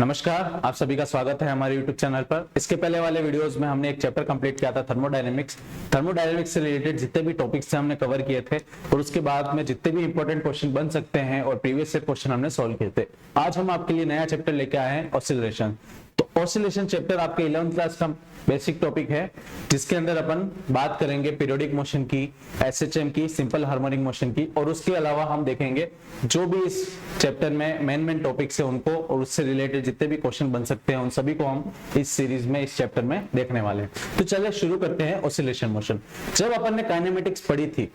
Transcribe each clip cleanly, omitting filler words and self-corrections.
नमस्कार, आप सभी का स्वागत है हमारे YouTube चैनल पर। इसके पहले वाले वीडियोस में हमने एक चैप्टर कंप्लीट किया था थर्मोडायनेमिक्स। थर्मोडायनेमिक्स से रिलेटेड जितने भी टॉपिक्स थे हमने कवर किए थे और उसके बाद में जितने भी इंपॉर्टेंट क्वेश्चन बन सकते हैं और प्रीवियस से क्वेश्चन हमने सॉल्व किए थे। आज हम आपके लिए नया चैप्टर लेके आए हैं ऑसिलेशन। तो ऑसिलेशन चैप्टर आपके 11th क्लास का बेसिक टॉपिक है, जिसके अंदर अपन बात करेंगे पीरियोडिक मोशन की, एसएचएम की, सिंपल हार्मोनिक मोशन की, और उसके अलावा हम देखेंगे जो भी इस चैप्टर में मेन टॉपिक्स है उनको और उससे रिलेटेड जितने भी क्वेश्चन बन सकते हैं उन सभी को हम इस सीरीज में, इस चैप्टर में देखने वाले हैं। तो चलिए शुरू करते हैं ऑसिलेशन मोशन। जब अपन ने काइनेमेटिक्स पढ़ी थी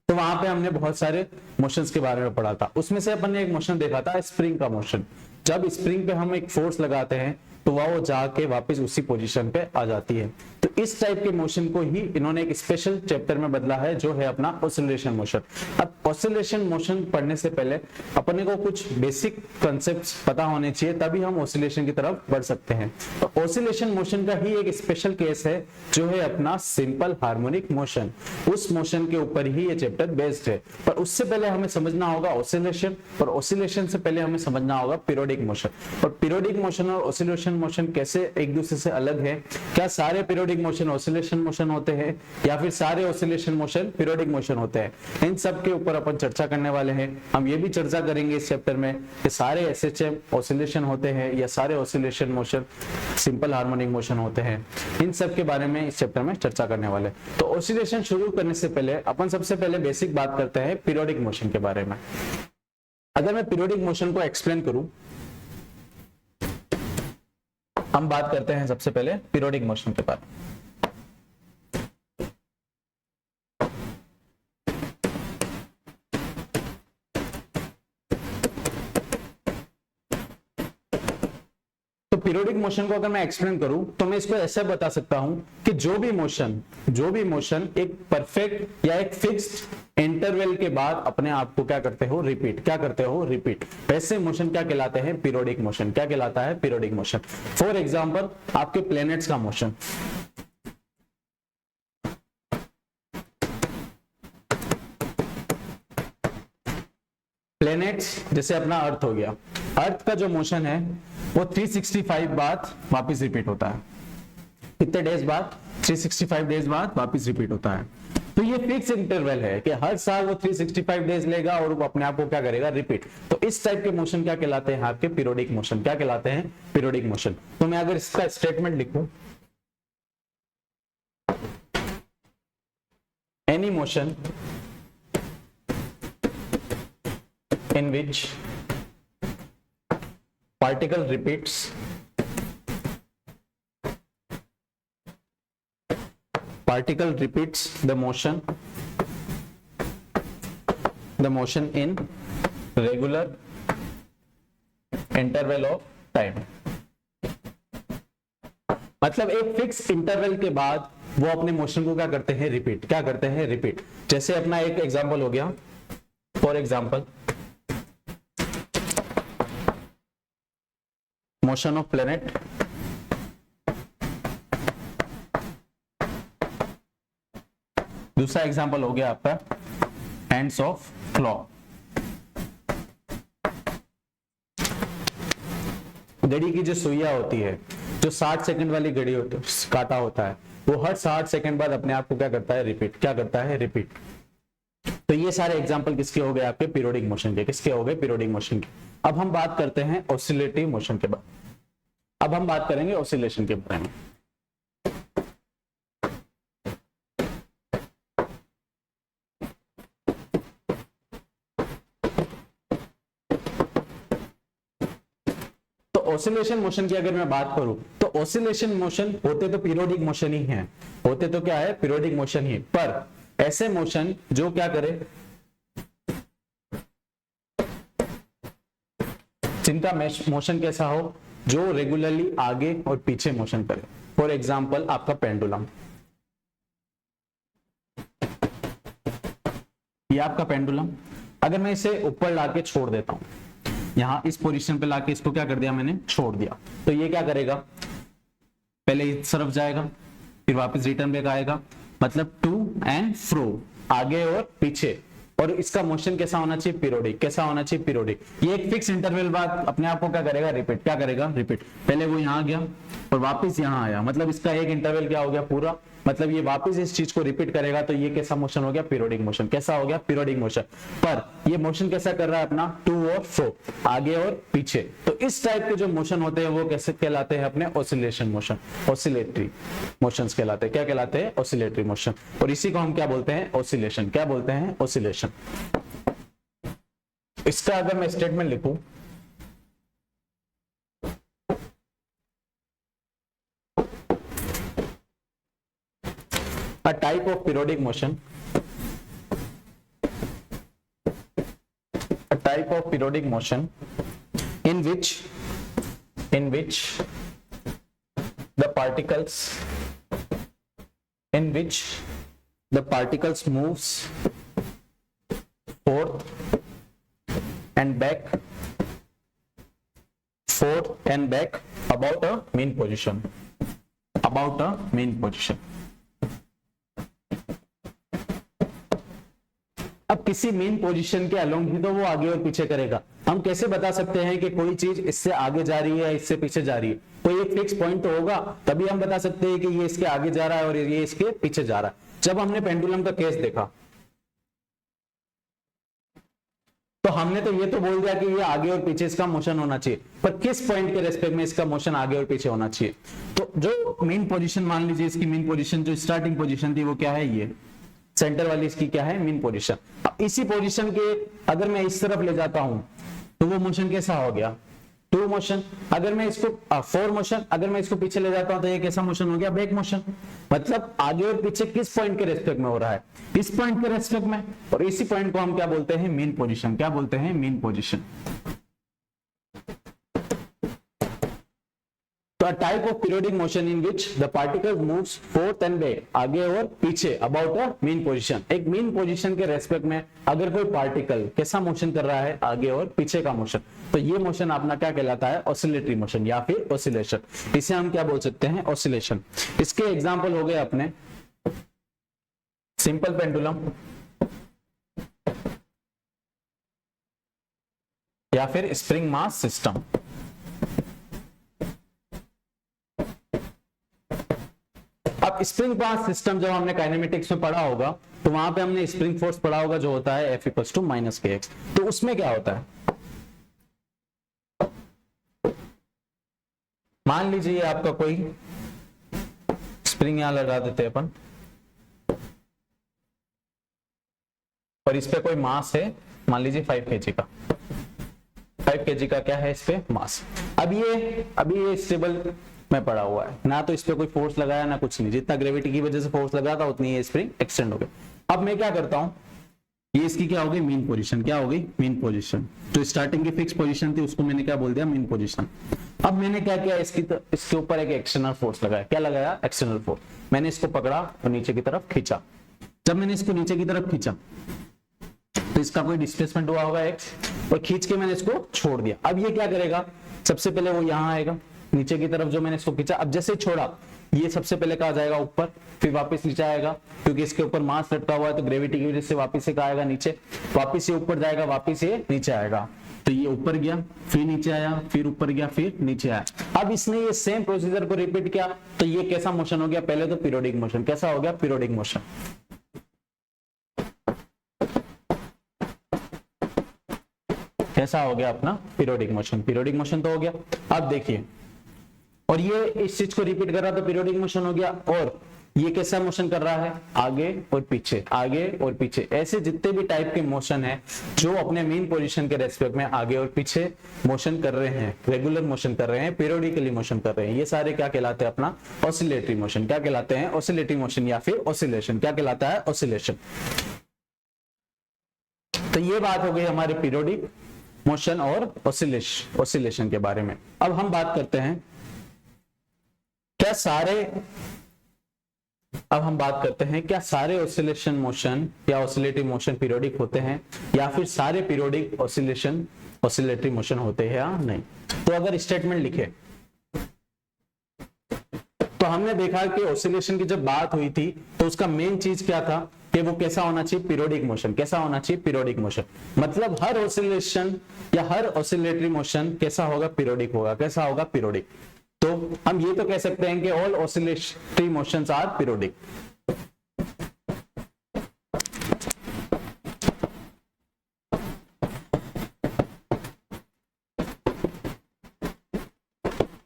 तो वहां पे हमने बहुत सारे मोशंस के बारे में पढ़ा था। उसमें से अपन ने एक मोशन देखा था स्प्रिंग का मोशन। जब स्प्रिंग पे हम एक फोर्स लगाते हैं तो वो जाके वापस उसी पोजीशन पे आ जाती है। तो इस टाइप के मोशन को ही इन्होंने एक स्पेशल चैप्टर में बदला है, जो है अपना ऑसिलेशन मोशन। अब ऑसिलेशन मोशन पढ़ने से पहले अपने को कुछ बेसिक कॉन्सेप्ट्स पता होने चाहिए, तभी हम ऑसिलेशन की तरफ बढ़ सकते हैं। तो ऑसिलेशन मोशन का ही एक स्पेशल केस है जो है अपना सिंपल हार्मोनिक मोशन। उस मोशन के ऊपर ही ये चैप्टर बेस्ड है। पर उससे पहले हमें समझना होगा ऑसिलेशन, और ऑसिलेशन से पहले हमें समझना होगा पीरियोडिक मोशन। और पीरियोडिक मोशन और ऑसिलेशन मोशन कैसे एक दूसरे से अलग है, क्या सारे पीरियोडिक मोशन ऑसिलेशन मोशन होते हैं या फिर सारे ऑसिलेशन मोशन पीरियोडिक मोशन होते हैं, इन सब के ऊपर अपन चर्चा करने वाले हैं। हम ये भी चर्चा करेंगे इस चैप्टर में कि सारे एसएचएम ऑसिलेशन होते हैं या सारे oscillation motion simple harmonic motion होते हैं। इन सब के बारे में इस चैप्टर में चर्चा करने वाले। तो ऑसिलेशन शुरू करने से पहले अपन सबसे पहले बेसिक बात करते हैं पीरियोडिक मोशन के बारे में। अगर मैं पीरियोडिक मोशन को एक्सप्लेन करूं, हम बात करते हैं सबसे पहले पीरियोडिक मोशन के बारे में। तो पीरियोडिक मोशन को अगर मैं एक्सप्लेन करूं तो मैं इसको ऐसे बता सकता हूं कि जो भी मोशन एक परफेक्ट या एक फिक्स्ड इंटरवल के बाद अपने आप को क्या करते हो रिपीट, वैसे मोशन क्या कहलाते हैं? Periodic motion. क्या कहलाता है? Periodic motion. फॉर एग्जांपल आपके प्लैनेट्स का मोशन, प्लैनेट्स जैसे अपना अर्थ हो गया, अर्थ का जो मोशन है वो 365 बाद वापस रिपीट होता है। कितने डेज बाद? 365 डेज बाद वापस रिपीट होता है। तो ये फिक्स इंटरवल है कि हर साल वो 365 डेज लेगा और वो अपने आप को क्या करेगा? रिपीट। तो इस टाइप के मोशन क्या कहलाते हैं? आपके पीरियोडिक मोशन। क्या कहलाते हैं? Periodic motion. तो मैं अगर इसका स्टेटमेंट लिखूं, any motion in which particle repeats the motion in regular interval of time। मतलब एक फिक्स इंटरवल के बाद वो अपने मोशन को क्या करते हैं? रिपीट। जैसे अपना एक एग्जांपल हो गया, for example motion of planet, दूसरा एग्जांपल हो गया आपका हैंड्स ऑफ क्लॉ। घड़ी की जो सुइया होती है, जो 60 सेकंड वाली घड़ी होती है, काटा होता है, वो हर 60 सेकंड बाद अपने आप को क्या करता है? रिपीट। तो ये सारे एग्जांपल किसके हो गए? आपके पीरियोडिक मोशन के। किसके हो गए? पीरियोडिक मोशन के। अब हम बात करते हैं ऑसिलेटिव मोशन के बारे में। अब हम बात करेंगे ऑसिलेशन के बारे में। तो ऑसिलेशन मोशन की अगर मैं बात करूं तो ऑसिलेशन मोशन होते तो पीरियोडिक मोशन ही हैं, होते तो क्या है? पीरियोडिक मोशन ही। पर ऐसे मोशन जो क्या करे, जिनका मोशन कैसा हो? जो रेगुलरली आगे और पीछे मोशन करे। फॉर एग्जांपल आपका पेंडुलम, ये आपका पेंडुलम, अगर मैं इसे ऊपर लाके छोड़ देता हूं, यहां इस पोजीशन पे लाके इसको क्या कर दिया मैंने? छोड़ दिया, तो ये क्या करेगा? पहले इस तरफ जाएगा, फिर वापस रिटर्न बैक आएगा, मतलब टू एंड फ्रो, आगे और पीछे। और इसका मोशन कैसा होना चाहिए, पीरियोडिक। कैसा होना चाहिए, पीरियोडिक। ये एक फिक्स इंटरवल बाद अपने आप को क्या करेगा, रिपीट। क्या करेगा, रिपीट। पहले वो यहाँ गया और वापस यहाँ आया, मतलब इसका एक इंटरवल क्या हो गया, पूरा, मतलब ये वापस इस चीज को रिपीट करेगा, तो ये कैसा मोशन हो गया, पीरियोडिक मोशन। कैसा हो गया, पीरियोडिक मोशन। पर ये मोशन कैसा कर रहा है अपना, टू और फ्रो, आगे और पीछे। तो इस टाइप के जो मोशन होते हैं वो कैसे कहलाते हैं अपने, ऑसिलेशन मोशन, ऑसिलेटरी मोशंस कहलाते हैं। क्या कहलाते हैं, ऑसिलेटरी मोशन। और इसी को हम क्या बोलते हैं, ऑसिलेशन। क्या बोलते हैं, ऑसिलेशन। इसका अगर मैं स्टेटमेंट लिखूं, a type of periodic motion, a type of periodic motion in which the particles moves forth and back about a mean position, अब किसी मेन पोजीशन के अलोंग ही तो वो आगे और पीछे करेगा। हम कैसे बता सकते हैं कि कोई चीज इससे आगे जा रही है, इससे पीछे जा रही है? कोई एक फिक्स पॉइंट तो होगा, तभी हम बता सकते हैं कि ये इसके आगे जा रहा है और ये इसके पीछे जा रहा है। जब हमने पेंडुलम का केस देखा तो हमने तो ये तो बोल दिया कि ये आगे और पीछे इसका मोशन होना चाहिए, पर किस पॉइंट के रेस्पेक्ट में इसका मोशन आगे और पीछे होना चाहिए? तो जो मेन पोजीशन, मान लीजिए इसकी मेन पोजीशन जो स्टार्टिंग पोजीशन थी वो क्या है, ये सेंटर वाली इसकी क्या है, मेन पोजीशन। अब इसी पोजीशन के अगर मैं इस तरफ ले जाता हूं तो वो मोशन कैसा हो गया, टू मोशन। अगर मैं इसको फोर मोशन, अगर मैं इसको पीछे ले जाता हूं तो ये कैसा मोशन हो गया, बैक मोशन। मतलब आगे और पीछे किस पॉइंट के रेस्पेक्ट में हो रहा है, इस पॉइंट के रेस्पेक्ट में। और इसी पॉइंट को हम क्या बोलते हैं, मेन पोजीशन। क्या बोलते हैं, main position. A type of periodic motion in which the particle moves forth and back, आगे और पीछे about a mean position। एक mean position के रेस्पेक्ट में अगर कोई पार्टिकल कैसा मोशन कर रहा है, आगे और पीछे का मोशन, तो ये मोशन अपना क्या कहलाता है, ऑसिलेटरी मोशन या फिर ऑसिलेशन। इसे हम क्या बोल सकते हैं, ऑसिलेशन। इसके एग्जांपल हो गए अपने सिंपल पेंडुलम या फिर स्प्रिंग मास सिस्टम। अब स्प्रिंग मास सिस्टम जब हमने काइनेमेटिक्स में पढ़ा होगा तो वहां पे हमने स्प्रिंग फोर्स पढ़ा होगा जो होता है F = -kx। तो उसमें क्या होता है, मान लीजिए आपका कोई स्प्रिंग यहां लगा देते हैं अपन और इस पे कोई मास है, मान लीजिए 5 kg का। 5 kg का क्या है इस पे मास। अभी ये स्टेबल में पड़ा हुआ है, ना तो इस पे कोई फोर्स लगाया ना कुछ नहीं। जितना ग्रेविटी की वजह से फोर्स लगा था उतनी ये स्प्रिंग एक्सटेंड हो गई। अब मैं क्या करता हूं, ये इसकी क्या होगी, मेन पोजीशन। क्या होगी, मेन पोजीशन। तो स्टार्टिंग की फिक्स पोजीशन थी उसको मैंने क्या बोल दिया, मेन पोजीशन। अब मैंने क्या किया, इसके ऊपर एक एक्सटर्नल फोर्स लगाया। क्या लगाया, एक्सटर्नल फोर्स। मैंने इसको पकड़ा और नीचे की तरफ खींचा। जब मैंने इसको नीचे की तरफ खींचा तो इसका कोई डिस्प्लेसमेंट हुआ होगा x, और खींच के मैंने इसको छोड़ दिया। अब ये क्या करेगा, सबसे पहले वो यहां आएगा नीचे की तरफ, जो मैंने इसको खींचा। अब जैसे छोड़ा ये सबसे पहले कहा जाएगा ऊपर, फिर वापस नीचे आएगा, क्योंकि इसके ऊपर मास लटका हुआ है तो ग्रेविटी की वजह से वापस से कहा आएगा नीचे, वापस ये ऊपर जाएगा, वापस ये नीचे आएगा। तो ये ऊपर गया, फिर नीचे आया, फिर ऊपर गया, फिर नीचे आया। अब इसने ये सेम प्रोसीजर को रिपीट किया, तो ये कैसा मोशन हो गया, पहले तो पीरियोडिक मोशन। कैसा हो गया, पीरियोडिक मोशन। कैसा हो गया अपना, पीरियोडिक मोशन। पीरियोडिक मोशन तो हो गया। अब देखिए, और ये इस चीज को रिपीट कर रहा तो पीरियोडिक मोशन हो गया। और ये कैसा मोशन कर रहा है, आगे और पीछे, आगे और पीछे। ऐसे जितने भी टाइप के मोशन है जो अपने मेन पोजीशन के रेस्पेक्ट में आगे और पीछे मोशन कर रहे हैं, रेगुलर मोशन कर रहे हैं, पीरियोडिकली मोशन कर रहे हैं, ये सारे क्या कहलाते हैं अपना, ऑसिलेटरी मोशन। क्या कहलाते हैं, ऑसिलेटरी मोशन या फिर ऑसिलेशन। क्या कहलाता है, ऑसिलेशन। तो ये बात हो गई हमारे पीरियोडिक मोशन और ऑसिलेशन के बारे में। अब हम बात करते हैं क्या सारे ऑसिलेशन मोशन या ऑसिलेटरी मोशन पीरियोडिक होते हैं, या फिर सारे पीरियोडिक ऑसिलेशन ऑसिलेटरी मोशन होते हैं या नहीं। तो अगर स्टेटमेंट लिखे तो हमने देखा कि ऑसिलेशन की जब बात हुई थी तो उसका मेन चीज क्या था कि वो कैसा होना चाहिए, पीरियोडिक मोशन। कैसा होना चाहिए, पीरियोडिक मोशन। मतलब हर ऑसिलेशन या हर ऑसिलेटरी मोशन कैसा होगा, पीरियोडिक होगा। कैसा होगा, पीरियोडिक। तो हम ये तो कह सकते हैं कि all oscillatory motions are periodic.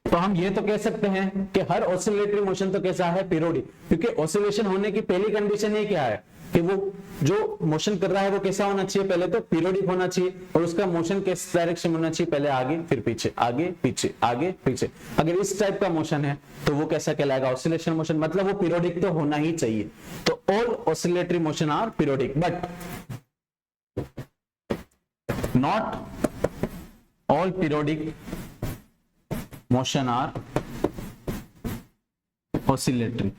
तो हम ये तो कह सकते हैं कि हर ऑसिलेटरी मोशन तो कैसा है, पीरियोडिक, क्योंकि ऑसिलेशन होने की पहली कंडीशन ये क्या है कि वो जो मोशन कर रहा है वो कैसा होना चाहिए, पहले तो पीरियोडिक होना चाहिए, और उसका मोशन किस डायरेक्शन में होना चाहिए, पहले आगे फिर पीछे, आगे पीछे, आगे पीछे। अगर इस टाइप का मोशन है तो वो कैसा कहलाएगा, ऑसिलेशन मोशन। मतलब वो पीरियोडिक तो होना ही चाहिए। तो all oscillatory motion are periodic, but not all periodic motion are oscillatory.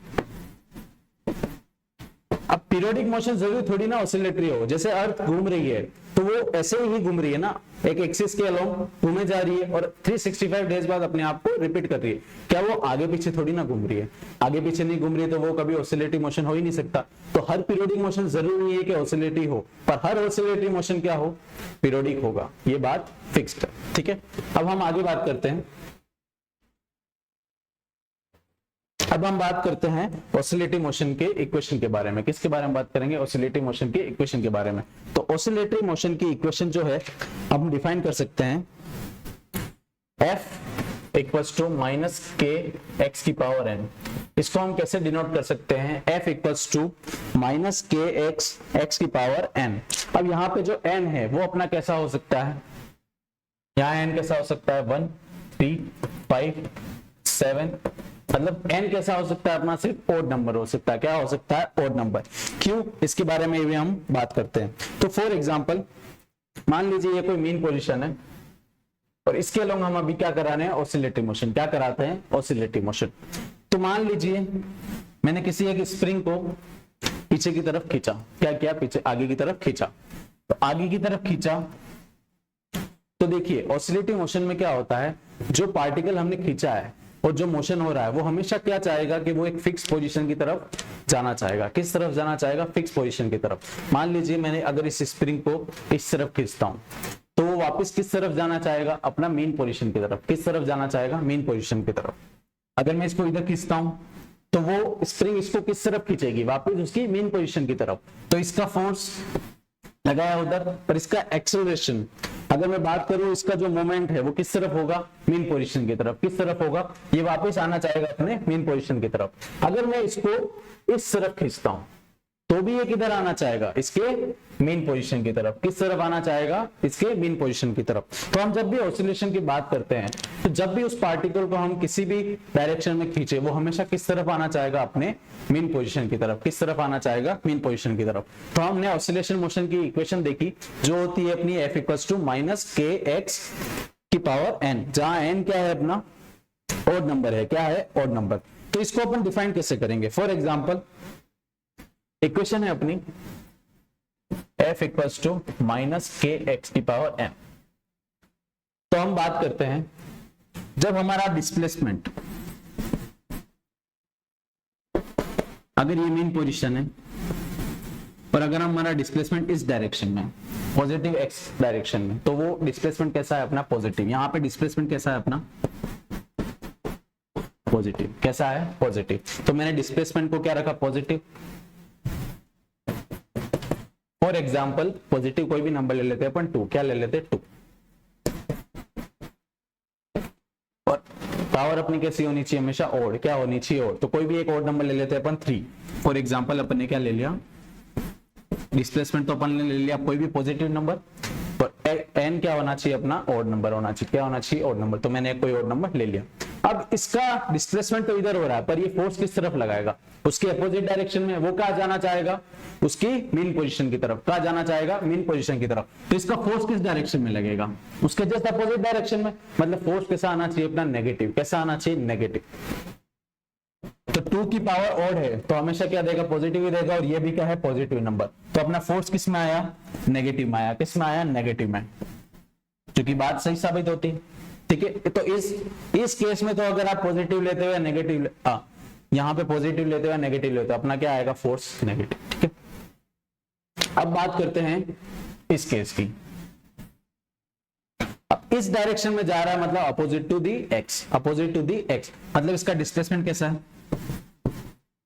अब पीरियोडिक मोशन जरूरी थोड़ी ना ऑसिलेटरी हो। जैसे अर्थ घूम रही है तो वो ऐसे ही घूम रही है ना, एक एक्सिस के अलोंग घूमे जा रही है और 365 डेज बाद अपने आप को रिपीट कर रही है। क्या वो आगे पीछे थोड़ी ना घूम रही है? आगे पीछे नहीं घूम रही है तो वो कभी ऑसिलेटरी मोशन हो ही नहीं सकता। तो हर पीरियोडिक मोशन जरूरी नहीं है कि ऑसिलेटरी हो, पर हर ऑसिलेटरी मोशन क्या हो, पीरियोडिक होगा। ये बात फिक्स्ड है, ठीक है। अब हम आगे बात करते हैं। अब हम बात करते हैं ऑसिलेटरी मोशन के इक्वेशन के बारे में। किसके बारे में बात करेंगे, ऑसिलेटरी मोशन के इक्वेशन के बारे में। तो ऑसिलेटरी मोशन की इक्वेशन जो है हम डिफाइन कर सकते हैं, F equals to minus k x की पावर n। इसको हम कैसे डिनोट कर सकते हैं, F equals to minus k x की पावर n। अब यहाँ पे जो n है वो अपना कैसा हो सकता है, यहाँ n कैसा हो सकता है, 1 3 5 7, मतलब n कैसा हो सकता है अपना, सिर्फ ओड नंबर हो सकता है। क्या हो सकता है, ओड नंबर। क्यों, इसके बारे में भी हम बात करते हैं। तो फॉर एग्जांपल मान लीजिए ये कोई मीन पोजीशन है और इसके अलोंग हम अभी क्या करा रहे हैं, ऑसिलेटरी मोशन। क्या कराते हैं, ऑसिलेटरी मोशन। तो मान लीजिए मैंने किसी एक स्प्रिंग को पीछे की तरफ खींचा। क्या किया, पीछे आगे की तरफ खींचा। तो आगे की तरफ खींचा तो देखिए ऑसिलेटरी मोशन में क्या होता है, जो पार्टिकल हमने खींचा है और जो मोशन हो रहा है वो हमेशा क्या चाहेगा कि वो एक फिक्स पोजीशन की तरफ जाना चाहेगा। किस तरफ जाना चाहेगा, फिक्स पोजीशन की तरफ। मान लीजिए मैंने अगर इस स्प्रिंग को इस तरफ खींचता हूं तो वो वापस किस तरफ जाना चाहेगा, अपना मेन पोजीशन की तरफ। किस तरफ जाना चाहेगा, मेन पोजीशन की तरफ। अगर मैं इसको इधर खींचता हूं तो वो स्प्रिंग इसको किस तरफ खींचेगी, वापस उसकी मेन पोजीशन की तरफ। तो इसका फोर्स लगाया उधर, पर इसका एक्सेलरेशन अगर मैं बात करूं, इसका जो मोमेंट है वो किस तरफ होगा, मेन पोजीशन की तरफ। किस तरफ होगा, ये वापस आना चाहेगा अपने मेन पोजीशन की तरफ। अगर मैं इसको इस तरफ खींचता हूं तो भी ये किधर आना चाहेगा, इसके मेन पोजीशन की तरफ। किस तरफ आना चाहेगा, इसके मेन पोजीशन की तरफ। तो हम जब भी ऑसिलेशन की बात करते हैं तो जब भी उस पार्टिकल को हम किसी भी डायरेक्शन में खींचे वो हमेशा किस तरफ आना चाहेगा, अपने मेन पोजीशन की तरफ। किस तरफ आना चाहेगा, मेन पोजीशन की तरफ। तो हमने ऑसिलेशन मोशन की इक्वेशन देखी जो होती है अपनी F equals to minus k x की पावर n, जहां n क्या है अपना, ऑड नंबर है। क्या है, ऑड नंबर। तो इसको अपन डिफाइन कैसे करेंगे, फॉर एग्जाम्पल इक्वेशन है अपनी F equals to minus k x की पावर n। तो हम बात करते हैं जब हमारा डिस्प्लेसमेंट, अगर ये मेन पोजीशन है और अगर हमारा डिस्प्लेसमेंट इस डायरेक्शन में, पॉजिटिव एक्स डायरेक्शन में, तो वो डिस्प्लेसमेंट कैसा है अपना, पॉजिटिव। यहां पे डिस्प्लेसमेंट कैसा है अपना, पॉजिटिव। कैसा है, पॉजिटिव। तो मैंने डिस्प्लेसमेंट को क्या रखा, पॉजिटिव। फॉर एग्जाम्पल पॉजिटिव कोई भी नंबर ले लेते हैं अपन, 2। क्या ले लेते हैं, 2। और पावर अपनी कैसी होनी चाहिए, हमेशा ओड। क्या होनी चाहिए, ओड। तो कोई भी एक ओड नंबर ले लेते हैं अपन, 3। फॉर एग्जाम्पल अपन ने क्या ले लिया, डिस्प्लेसमेंट तो अपन ने ले लिया कोई भी पॉजिटिव नंबर, पर n क्या होना चाहिए अपना, ओड नंबर होना चाहिए। क्या होना चाहिए, ओड नंबर। तो मैंने कोई ओड नंबर ले लिया। अब इसका डिस्प्लेसमेंट तो इधर हो रहा है, पर ये फोर्स किस तरफ लगाएगा, उसके अपोजिट डायरेक्शन में। वो कहाँ जाना चाहेगा, उसकी मेन पोजीशन की तरफ। कहाँ जाना चाहेगा, मेन पोजीशन की तरफ। तो इसका फोर्स किस डायरेक्शन में लगेगा, उसके जस्ट अपोजिट डायरेक्शन में। मतलब फोर्स कैसा आना चाहिए अपना, नेगेटिव। कैसा आना चाहिए, नेगेटिव। तो 2 की पावर ऑड है तो हमेशा क्या देगा, पॉजिटिव ही देगा। और ये भी क्या है, पॉजिटिव नंबर। तो अपना फोर्स किस में आया, नेगेटिव में आया। किस में आया, नेगेटिव में। क्योंकि बात सही साबित होती है, ठीक है। तो इस केस में तो अगर आप पॉजिटिव लेते हो या नेगेटिव, यहाँ पे पॉजिटिव लेते हो या नेगेटिव लेते हो, अपना क्या आएगा, फोर्स नेगेटिव, ठीक है। अब बात करते हैं इस केस की। अब इस डायरेक्शन में जा रहा है मतलब opposite to the x, opposite to the x, मतलब इसका डिस्प्लेसमेंट कैसा है,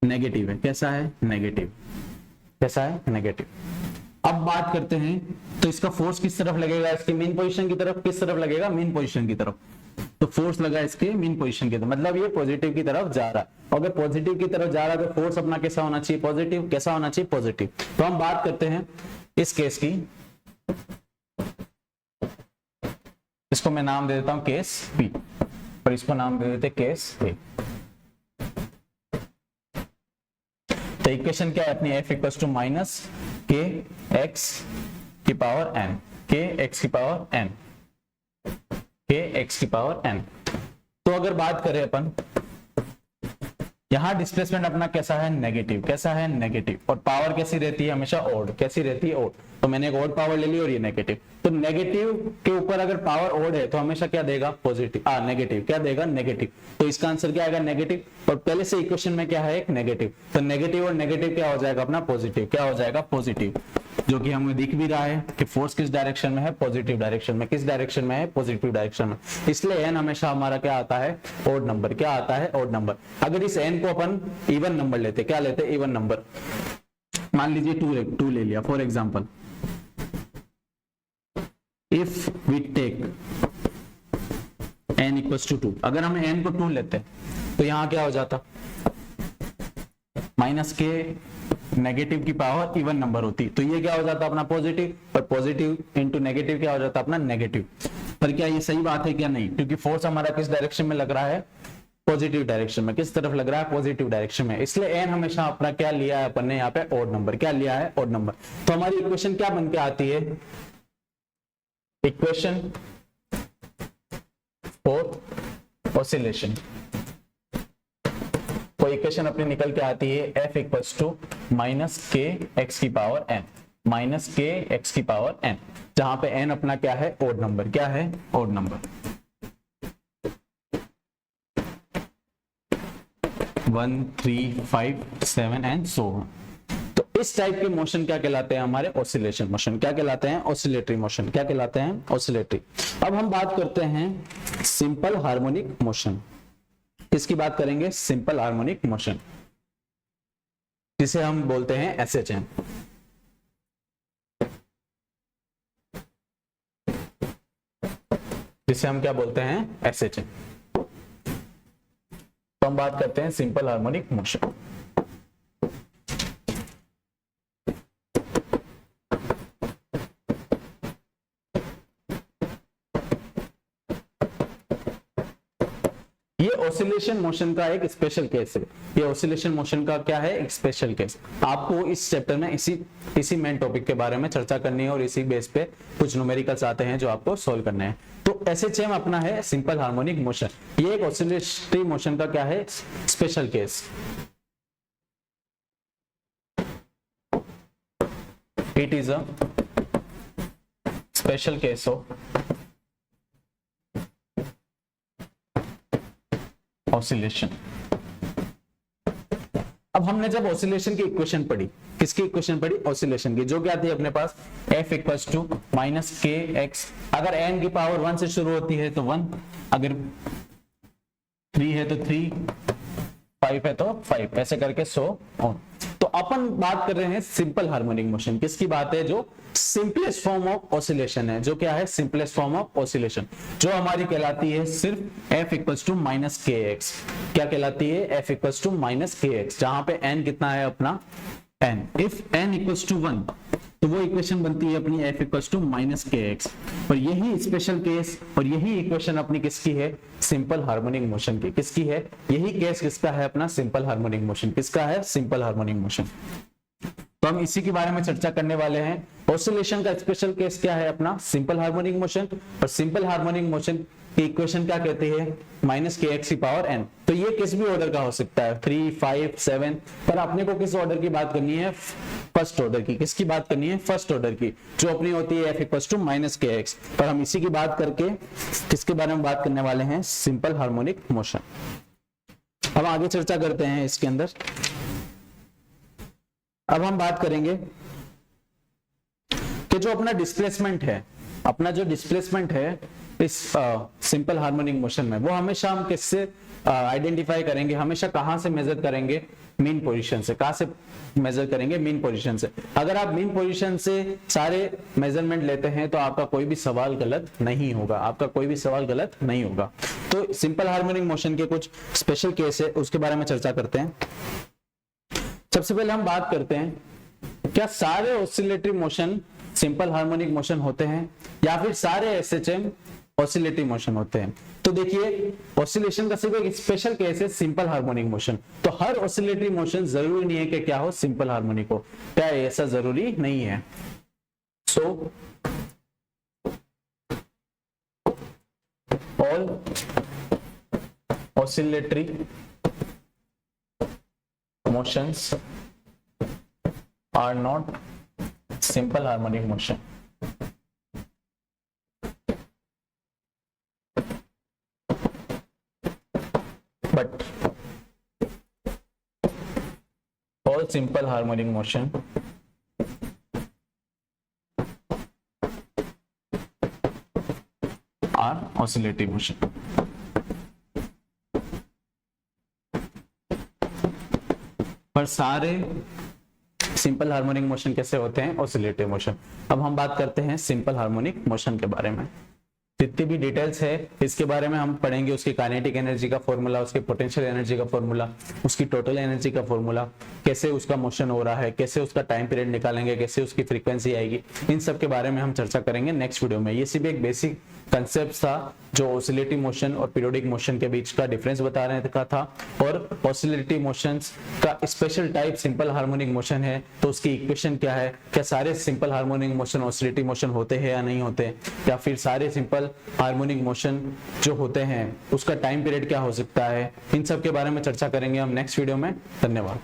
नेगेटिव है। कैसा है, नेगेटिव। कैसा है, नेगेटिव। अब बात करते हैं तो इसका फोर्स किस तरफ लगेगा, इसके मेन पोजीशन की तरफ। किस तरफ लगेगा, मेन पोजीशन की तरफ। तो फोर्स लगा इसके मेन पोजीशन की तरफ, मतलब ये पॉजिटिव की तरफ जा रहा है। अगर पॉजिटिव की तरफ जा रहा है तो फोर्स अपना कैसा होना चाहिए, पॉजिटिव। कैसा होना चाहिए, पॉजिटिव। तो हम बात करते हैं इस केस की, इसको मैं नाम दे देता हूं केस पी, और इसको नाम दे देते केस ए। तो इक्वेशन क्या है अपनी, f equals to minus k x की पावर n, के एक्स की पावर n, के एक्स की पावर n। तो अगर बात करें अपन, यहां डिस्प्लेसमेंट अपना कैसा है, नेगेटिव। कैसा है, नेगेटिव। और पावर कैसी रहती है, हमेशा ओड। कैसी रहती है, ओड। तो मैंने एक ओड पावर ले ली और ये नेगेटिव। तो नेगेटिव के ऊपर अगर पावर ओड है तो हमेशा क्या देगा, पॉजिटिव, नेगेटिव। क्या देगा, नेगेटिव। तो इसका आंसर क्या आएगा, नेगेटिव। और पहले से इक्वेशन में क्या है, एक नेगेटिव। तो नेगेटिव और नेगेटिव क्या हो जाएगा अपना, पॉजिटिव। क्या हो जाएगा, पॉजिटिव। जो कि हमें दिख भी रहा है कि फोर्स किस डायरेक्शन में है, पॉजिटिव डायरेक्शन में। किस डायरेक्शन में है, पॉजिटिव डायरेक्शन में। इसलिए एन हमेशा हमारा क्या आता है, ओड नंबर। क्या आता है, ओड नंबर। अगर इस एन को अपन इवन नंबर लेते, क्या लेते, इवन नंबर। मान लीजिए टू ले लिया for example. If we take n equals to 2, अगर हम n को 2 लेते तो यहां क्या हो जाता, माइनस के नेगेटिव की पावर इवन नंबर होती। तो ये क्या हो जाता अपना, पॉजिटिव। और पॉजिटिव इंटू नेगेटिव क्या हो जाता अपना, नेगेटिव। पर क्या ये सही बात है, क्या नहीं, क्योंकि फोर्स हमारा किस डायरेक्शन में लग रहा है, पॉजिटिव डायरेक्शन में। किस तरफ लग रहा है, पॉजिटिव डायरेक्शन में। इसलिए एन हमेशा अपना क्या लिया है अपन ने यहाँ पे, ओड नंबर। क्या लिया है, ओड नंबर। तो हमारी इक्वेशन क्या बन के आती है, इक्वेशन फॉर ऑसिलेशन। तो इक्वेशन अपनी निकल के आती है f equals to minus k x की power n, minus k x की पावर n, जहां पे n अपना क्या है, ओड नंबर। क्या है, odd number. 1 3 5 7 and so on. तो इस टाइप के मोशन क्या कहलाते हैं हमारे, ऑसिलेशन मोशन। क्या कहलाते हैं, ऑसिलेटरी मोशन। क्या कहलाते हैं, ऑसिलेटरी। अब हम बात करते हैं सिंपल हार्मोनिक मोशन। किसकी बात करेंगे, सिंपल हार्मोनिक मोशन, जिसे हम बोलते हैं SHM। जिसे हम क्या बोलते हैं, SHM। तो हम बात करते हैं सिंपल हार्मोनिक मोशन। ये ऑसिलेशन मोशन का एक स्पेशल केस है। ये ऑसिलेशन मोशन का क्या है, एक स्पेशल केस। आपको इस चैप्टर में इसी मेन टॉपिक के बारे में चर्चा करनी है और इसी बेस पे कुछ न्यूमेरिकल्स आते हैं जो आपको सॉल्व करने हैं। तो SHM अपना है सिंपल हार्मोनिक मोशन। ये एक ऑसिलेटरी मोशन का क्या है, special case. It is a special case of oscillation. अब हमने जब ऑसिलेशन की इक्वेशन पढ़ी, किसकी इक्वेशन पढ़ी, ऑसिलेशन की, जो क्या थी अपने पास, f equals to minus k x. अगर n की पावर 1 से शुरू होती है तो 1, अगर 3 है तो 3, 5 है तो 5, ऐसे करके सो ऑन। तो अपन बात कर रहे हैं सिंपल हार्मोनिक मोशन। किसकी बात है, जो सिंपलेस्ट फॉर्म ऑफ ऑसिलेशन है। जो क्या है, सिंपलेस्ट फॉर्म ऑफ ऑसिलेशन, जो हमारी कहलाती है सिर्फ f equals to minus k x. क्या कहलाती है, f equals to minus k x, जहां पे n कितना है अपना, n। If n equals to 1 तो वो इक्वेशन बनती है अपनी f equals to minus k x. और यही स्पेशल केस और यही इक्वेशन अपनी किसकी है, सिंपल हार्मोनिक मोशन की। किसकी है, यही केस किसका है अपना, सिंपल हार्मोनिक मोशन। किसका है, सिंपल हार्मोनिक मोशन। तो हम इसी के बारे में चर्चा करने वाले हैं। ऑसिलेशन का स्पेशल केस क्या है अपना, सिंपल हार्मोनिक मोशन। और सिंपल हार्मोनिक मोशन की इक्वेशन क्या कहती है, माइनस के एक्स की पावर n। तो ये किस भी ऑर्डर का हो सकता है, 3 5 7, पर अपने को किस ऑर्डर की बात करनी है, फर्स्ट ऑर्डर की। किसकी बात करनी है, फर्स्ट ऑर्डर की, जो अपनी होती है f equals to minus k x. पर हम इसी की बात करके किसके बारे में बात करने वाले हैं, सिंपल हार्मोनिक मोशन। अब आगे चर्चा करते हैं इसके अंदर। अब हम बात करेंगे कि जो अपना डिस्प्लेसमेंट है इस सिंपल हार्मोनिक मोशन में, वो हमेशा हम किससे आइडेंटिफाई करेंगे, हमेशा कहां से मेजर करेंगे, मीन पोजीशन से। कहां से मेजर करेंगे, मीन पोजीशन से। अगर आप मीन पोजीशन से सारे मेजरमेंट लेते हैं तो आपका कोई भी सवाल गलत नहीं होगा, तो सिंपल हार्मोनिक मोशन के कुछ स्पेशल केस है, उसके बारे में चर्चा करते हैं। सबसे पहले हम बात करते हैं, क्या सारे oscillatory motion simple harmonic motion होते हैं या फिर सारे एसएचएम ऑसिलेटरी मोशन होते हैं। तो देखिए, ऑसिलेशन का सिर्फ एक स्पेशल केस है सिंपल हार्मोनिक मोशन। तो हर ऑसिलेटरी मोशन जरूरी नहीं है कि क्या हो, सिंपल हार्मोनिक हो, क्या ऐसा जरूरी नहीं है। So all oscillatory motions are not simple harmonic motion. But all simple harmonic motion are oscillating motion. पर सारे सिंपल हार्मोनिक मोशन कैसे होते हैं, ऑसिलेटरी मोशन। अब हम बात करते हैं सिंपल हार्मोनिक मोशन के बारे में। जितनी भी डिटेल्स है इसके बारे में हम पढ़ेंगे, उसकी काइनेटिक एनर्जी का फॉर्मूला, उसके पोटेंशियल एनर्जी का फॉर्मूला, उसकी टोटल एनर्जी का फॉर्मूला, कैसे उसका मोशन हो रहा है, कैसे उसका टाइम पीरियड निकालेंगे, कैसे उसकी फ्रीक्वेंसी आएगी, इन सब के बारे में हम चर्चा करेंगे नेक्स्ट वीडियो में। ये सिर्फ एक बेसिक कंसेप्ट था जो ऑसिलेटरी मोशन और पीरियोडिक मोशन के बीच का डिफरेंस बता रहे था, और ऑसिलेटरी मोशंस का special type simple harmonic motion है, तो उसकी इक्वेशन क्या है, क्या सारे simple harmonic motion oscillatory motion होते हैं या नहीं होते, या फिर सारे सिंपल हार्मोनिक मोशन जो होते हैं उसका टाइम पीरियड क्या हो सकता है, इन सब के बारे में चर्चा करेंगे हम नेक्स्ट वीडियो में। धन्यवाद।